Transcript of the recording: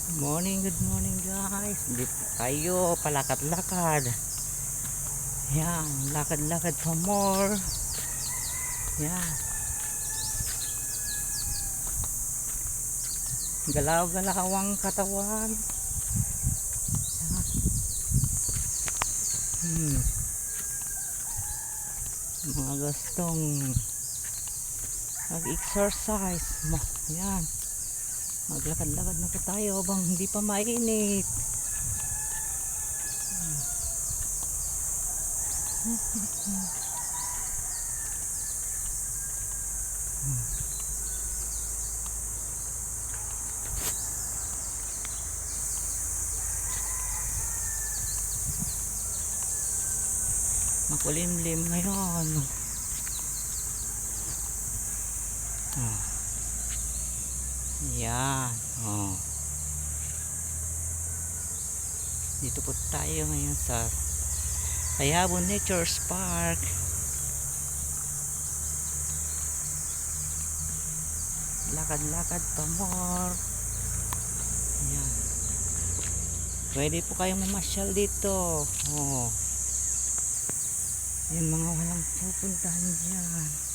Good morning guys. Dito tayo, palakad-lakad. Yan, lakad-lakad for more. Yan. Galaw-galaw ang katawan. Yan. Mga gustong mag-exercise mo. Yan. Maglakad-lakad na po tayo habang hindi pa mainit. Makulimlim ngayon. Yan. Dito po tayo ngayon sa Tayabon Nature Park. Lakad-lakad pa more. Yan. Pwede po kayong mamasyal dito. Yung mga walang pupuntahan dyan.